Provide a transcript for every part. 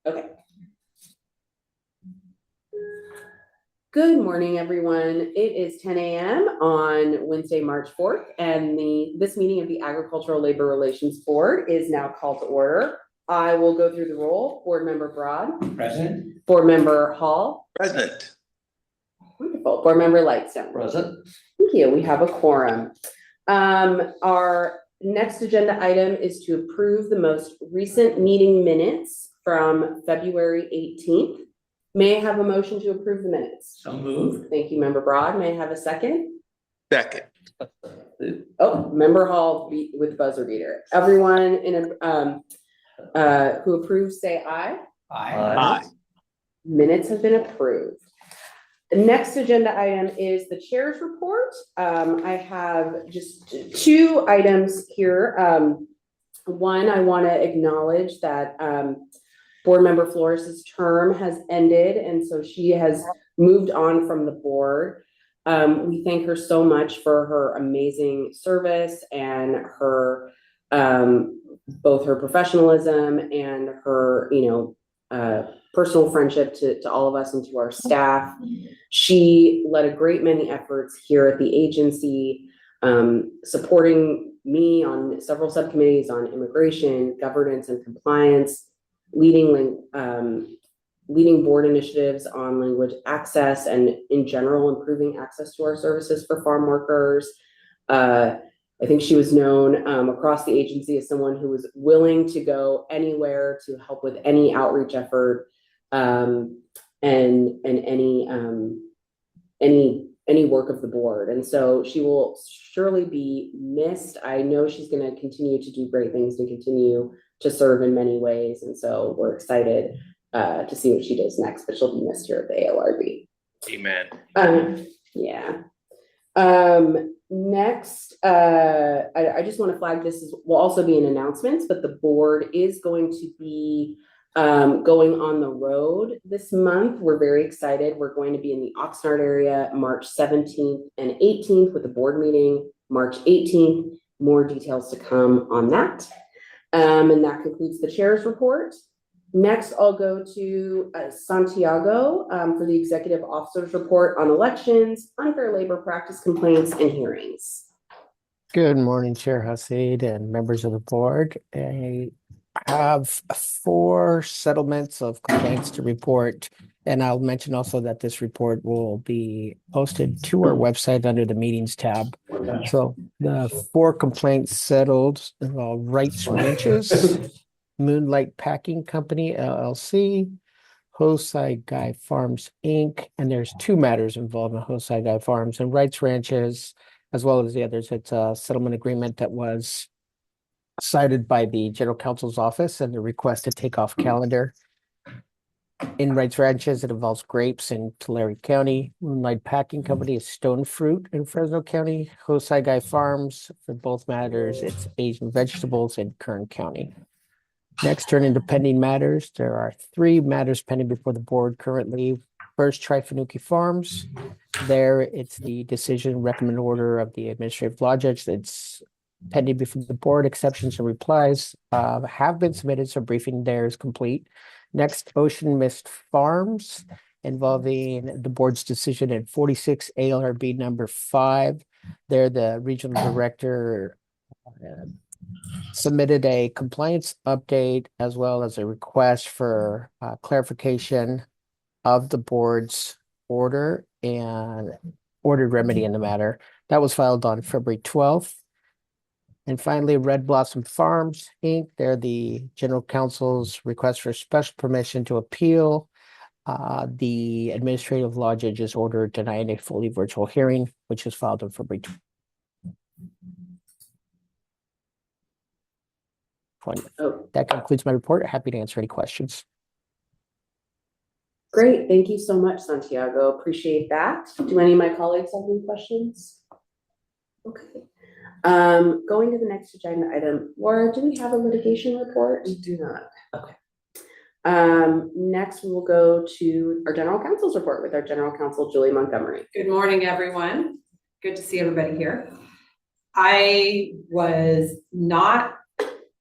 Okay. Good morning, everyone. It is 10 a.m. on Wednesday, March 4th, and this meeting of the Agricultural Labor Relations Board is now called to order. I will go through the roll. Board Member Broad. Present. Board Member Hall. Present. Wonderful. Board Member Lightstone. Present. Thank you. We have a quorum. Our next agenda item is to approve the most recent meeting minutes from February 18th. May I have a motion to approve the minutes? So moved. Thank you, Member Broad. May I have a second? Second. Oh, Member Hall with the buzzer beater. Everyone who approves, say aye. Aye. Minutes have been approved. The next agenda item is the chair's report. I have just two items here. One, I want to acknowledge that Board Member Flores's term has ended, and so she has moved on from the board. We thank her so much for her amazing service and her both her professionalism and her, personal friendship to all of us and to our staff. She led a great many efforts here at the agency, supporting me on several subcommittees on immigration, governance, and compliance, leading board initiatives on language access and in general improving access to our services for farm workers. I think she was known across the agency as someone who was willing to go anywhere to help with any outreach effort and any work of the board. And so she will surely be missed. I know she's going to continue to do great things and continue to serve in many ways. And so we're excited to see what she does next, but she'll be missed here at the ALRB. Amen. Yeah. Next, I just want to flag this will also be an announcement, but the board is going to be going on the road this month. We're very excited. We're going to be in the Oxnard area March 17th and 18th with the board meeting March 18th. More details to come on that. And that concludes the chair's report. Next, I'll go to Santiago for the executive officer's report on elections, unfair labor practice complaints, and hearings. Good morning, Chair Hasid and members of the board. I have 4 settlements of complaints to report, and I'll mention also that this report will be posted to our website under the meetings tab. So the 4 complaints settled involve Rights Ranches, Moonlight Packing Company, LLC, Hosai Guy Farms, Inc., and there's 2 matters involving Hosai Guy Farms and Rights Ranches, as well as the others. It's a settlement agreement that was cited by the General Counsel's office and the request to take off calendar. In Rights Ranches, it involves grapes in Tulare County. Moonlight Packing Company is stone fruit in Fresno County. Hosai Guy Farms, for both matters, it's Asian vegetables in Kern County. Next, turning to pending matters. There are 3 matters pending before the board currently. First, Trifanuki Farms. There, it's the decision recommend order of the administrative law judge that's pending before the board. Exceptions and replies have been submitted, so briefing there is complete. Next, Ocean Mist Farms, involving the board's decision in 46 ALRB number 5. There, the regional director submitted a compliance update as well as a request for clarification of the board's order and ordered remedy in the matter. That was filed on February 12th. And finally, Red Blossom Farms, Inc. They're the General Counsel's request for special permission to appeal the administrative law judge's order denying a fully virtual hearing, which was filed on February 20th. That concludes my report. Happy to answer any questions. Great. Thank you so much, Santiago. Appreciate that. Do any of my colleagues have any questions? Okay. Going to the next agenda item. Laura, do we have a litigation report? We do not. Okay. Next, we will go to our general counsel's report with our general counsel, Julie Montgomery. Good morning, everyone. Good to see everybody here. I was not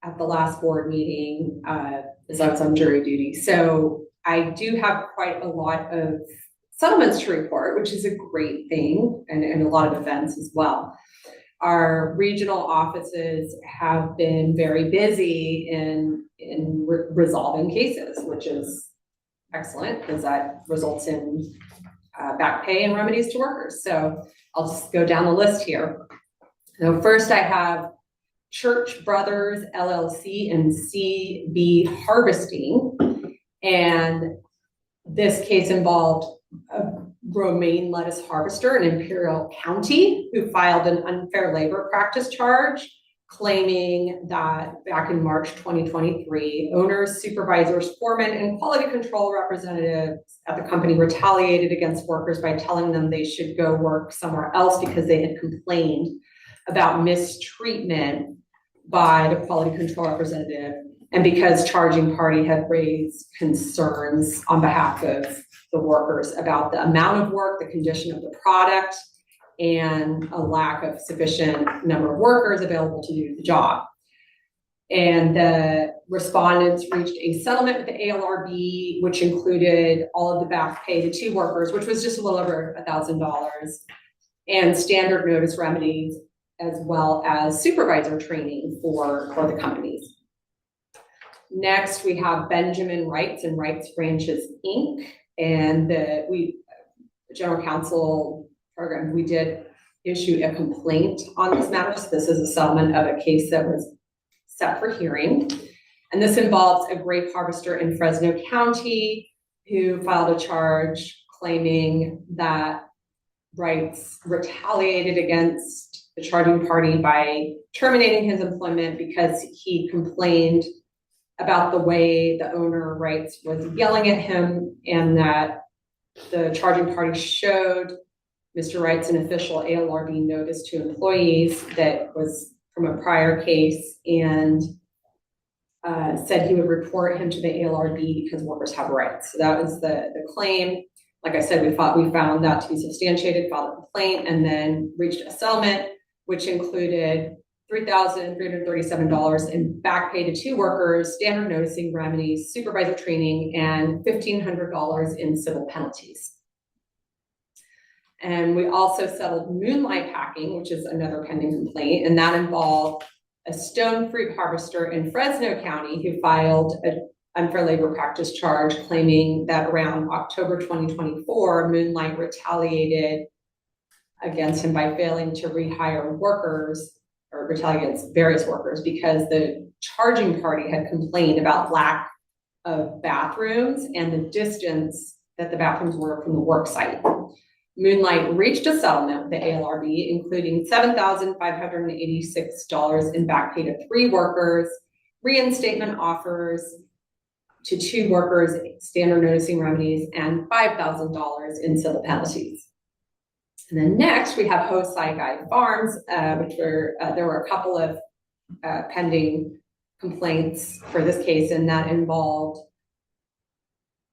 at the last board meeting, as I was on jury duty. So I do have quite a lot of settlements to report, which is a great thing, and a lot of events as well. Our regional offices have been very busy in resolving cases, which is excellent because that results in back pay and remedies to workers. So I'll just go down the list here. So first I have Church Brothers LLC and CB Harvesting. And this case involved a romaine lettuce harvester in Imperial County who filed an unfair labor practice charge, claiming that back in March 2023, owners, supervisors, foremen, and quality control representatives at the company retaliated against workers by telling them they should go work somewhere else because they had complained about mistreatment by the quality control representative, and because charging party had raised concerns on behalf of the workers about the amount of work, the condition of the product, and a lack of sufficient number of workers available to do the job. And the respondents reached a settlement with the ALRB, which included all of the back pay to 2 workers, which was just a little over $1,000, and standard notice remedies, as well as supervisor training for the companies. Next, we have Benjamin Wrights and Wrights Ranches, Inc. And the General Counsel program, we did issue a complaint on this matter. So this is a settlement of a case that was set for hearing. And this involves a grape harvester in Fresno County who filed a charge claiming that Wrights retaliated against the charging party by terminating his employment because he complained about the way the owner, Wrights, was yelling at him, and that the charging party showed Mr. Wrights an official ALRB notice to employees that was from a prior case, and said he would report him to the ALRB because workers have rights. So that was the claim. Like I said, we found that to be substantiated, filed a complaint, and then reached a settlement, which included $3,337 in back pay to 2 workers, standard noticing remedies, supervisor training, and $1,500 in civil penalties. And we also settled moonlight packing, which is another pending complaint, and that involved a stone fruit harvester in Fresno County who filed an unfair labor practice charge claiming that around October 2024, Moonlight retaliated against him by failing to rehire workers, or retaliate against various workers, because the charging party had complained about lack of bathrooms and the distance that the bathrooms were from the work site. Moonlight reached a settlement with the ALRB, including $7,586 in back pay to 3 workers, reinstatement offers to 2 workers, standard noticing remedies, and $5,000 in civil penalties. And then next we have Hosaigai Farms, which were, there were a couple of pending complaints for this case, and that involved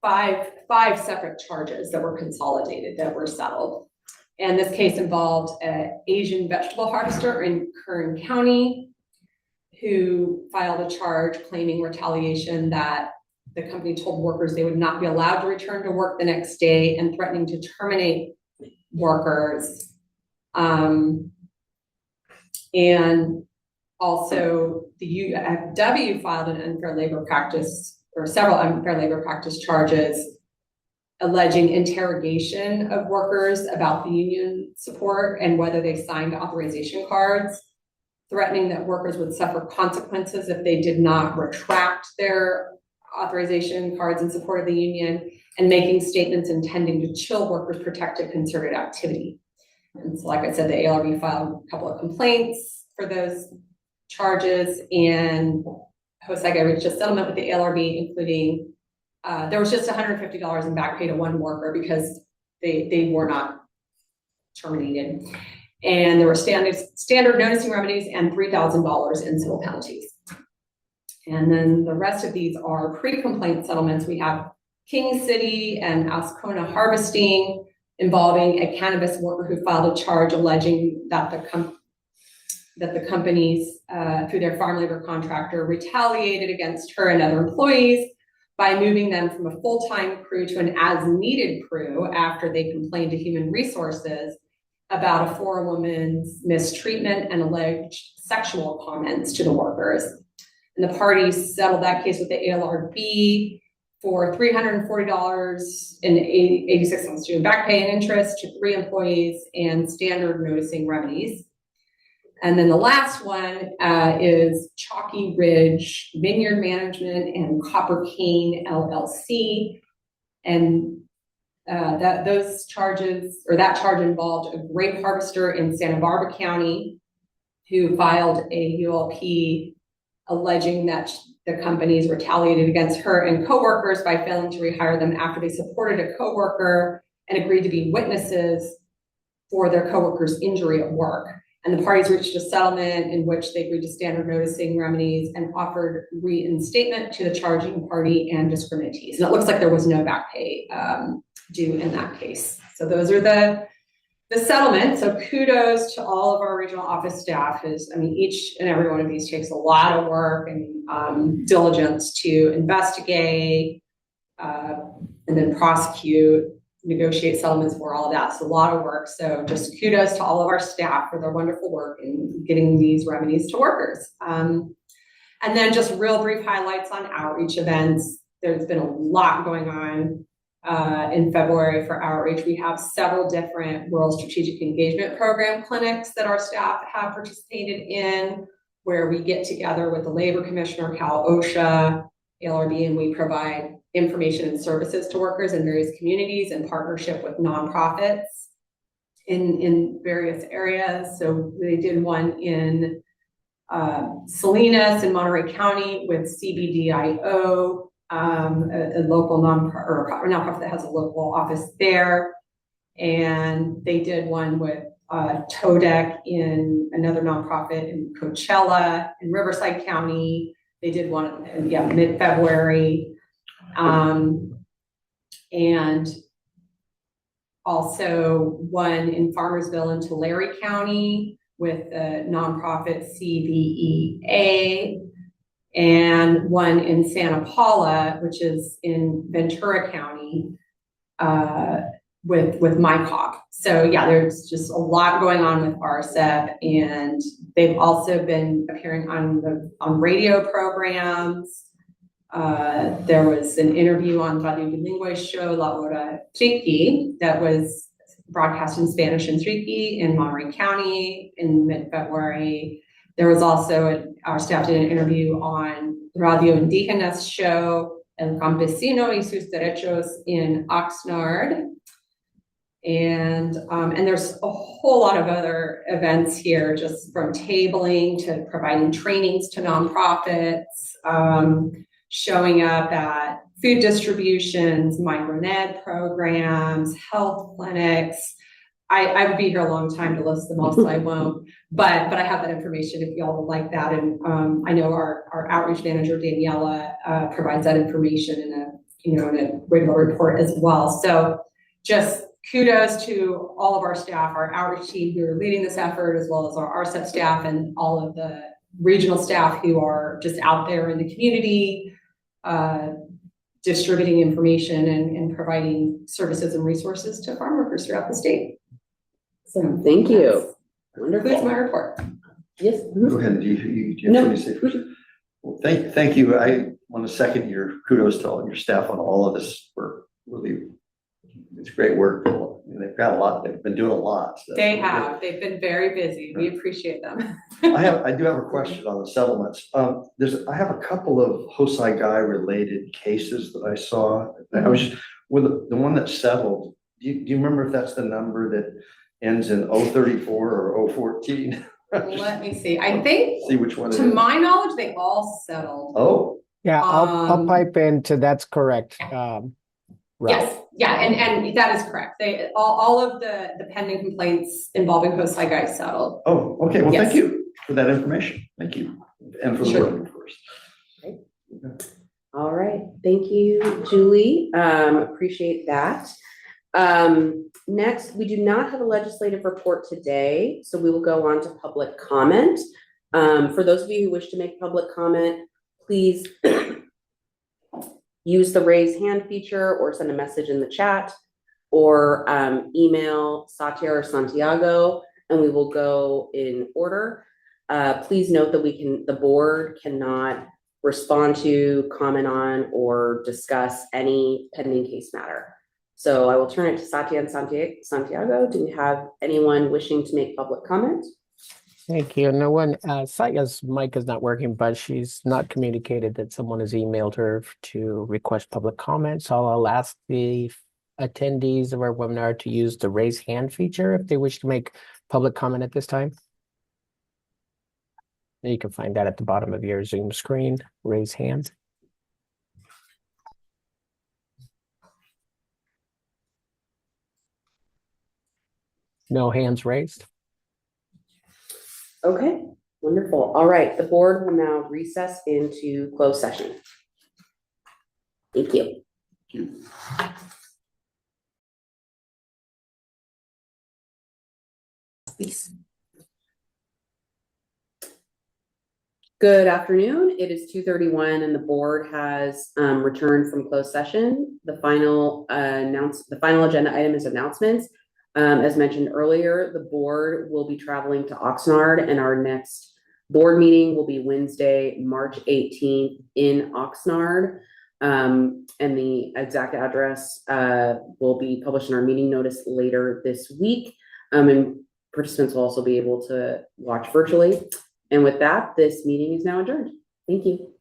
five separate charges that were consolidated, that were settled. And this case involved an Asian vegetable harvester in Kern County who filed a charge claiming retaliation that the company told workers they would not be allowed to return to work the next day, and threatening to terminate workers. And also the UFW filed an unfair labor practice, or several unfair labor practice charges, alleging interrogation of workers about the union support and whether they signed authorization cards, threatening that workers would suffer consequences if they did not retract their authorization cards in support of the union, and making statements intending to chill workers' protected concerted activity. And so, like I said, the ALRB filed a couple of complaints for those charges, and Hosaigai reached a settlement with the ALRB, including there was just $150 in back pay to 1 worker because they were not terminated, and there were standard noticing remedies and $3,000 in civil penalties. And then the rest of these are pre-complaint settlements. We have King City and Ascona Harvesting, involving a cannabis worker who filed a charge alleging that that the companies, through their farm labor contractor, retaliated against her and other employees by moving them from a full-time crew to an as-needed crew after they complained to Human Resources about a forewoman's mistreatment and alleged sexual comments to the workers. And the parties settled that case with the ALRB for $340.86 due in back pay and interest to 3 employees and standard noticing remedies. And then the last one is Chalky Ridge Vineyard Management and Copper Cane LLC. And that charge involved a grape harvester in Santa Barbara County who filed a ULP alleging that the companies retaliated against her and coworkers by failing to rehire them after they supported a coworker and agreed to be witnesses for their coworker's injury at work. And the parties reached a settlement in which they agreed to standard noticing remedies and offered reinstatement to the charging party and discriminatees. And it looks like there was no back pay due in that case. So those are the settlement. So kudos to all of our regional office staff. Each and every one of these takes a lot of work and diligence to investigate and then prosecute, negotiate settlements for all of that. So a lot of work. So just kudos to all of our staff for their wonderful work in getting these remedies to workers. And then just real brief highlights on outreach events. There's been a lot going on in February for outreach. We have several different Rural Strategic Engagement Program clinics that our staff have participated in, where we get together with the Labor Commissioner, Cal OSHA, ALRB, and we provide information and services to workers in various communities in partnership with nonprofits in various areas. So they did one in Salinas in Monterey County with CBDIO, a local nonprofit that has a local office there. And they did one with TODEC in another nonprofit in Coachella in Riverside County. They did one in mid-February. And also one in Farmersville in Tulare County with the nonprofit CVEA, and one in Santa Paula, which is in Ventura County, with MyCop. So yeah, there's just a lot going on with RSEP, and they've also been appearing on radio programs. There was an interview on Radio Bilingüe show La Hora Triqui that was broadcast in Spanish and Triqui in Monterey County in mid-February. There was also our staff did an interview on Radio Indígena's show El Campesino y sus Derechos in Oxnard. And there's a whole lot of other events here, just from tabling to providing trainings to nonprofits, showing up at food distributions, micronet programs, health clinics. I would be here a long time to list them all, so I won't. But I have that information if y'all would like that. And I know our outreach manager Daniela provides that information in a regular report as well. So just kudos to all of our staff, our outreach team who are leading this effort, as well as our RSEP staff and all of the regional staff who are just out there in the community, distributing information and providing services and resources to farm workers throughout the state. So thank you. That's Wonderful. my report. Yes. Go ahead. Do you have No. something to say first? Well, thank you. I want to second your kudos to all your staff on all of this work. Really, it's great work. They've got a lot. They've been doing a lot. So They have. They've been very busy. We appreciate them. I do have a question on the settlements. I have a couple of Hosai Guy related cases that I saw. I was just, with the one that settled. Do you remember if that's the number that ends in 034 or 014? Let me see. I think, See which one it to is. my knowledge, they all settled. Oh, Yeah, I'll pipe into that's correct. Ralph. Yes, yeah, and that is correct. They all of the pending complaints involving Hosai Guy settled. okay. Well, Yes. thank you for that information. Thank you. And for the Sure. work, of course. All right. Thank you, Julie. Appreciate that. Next, we do not have a legislative report today, so we will go on to public comment. For those of you who wish to make public comment, please use the raise hand feature or send a message in the chat or email Satya or Santiago, and we will go in order. Please note that the board cannot respond to, comment on, or discuss any pending case matter. So I will turn it to Satya and Santiago. Do we have anyone wishing to make public comment? Thank you. No one, Satya's mic is not working, but she's not communicated that someone has emailed her to request public comment. So I'll ask the attendees of our webinar to use the raise hand feature if they wish to make public comment at this time. You can find that at the bottom of your Zoom screen, raise hand. No hands raised. Okay, wonderful. All right, the board will now recess into closed session. Thank you. Please. Good afternoon. It is 2:31 and the board has returned from closed session. The final agenda item is announcements. As mentioned earlier, the board will be traveling to Oxnard and our next board meeting will be Wednesday, March 18th in Oxnard. And the exact address will be published in our meeting notice later this week. And participants will also be able to watch virtually. And with that, this meeting is now adjourned. Thank you.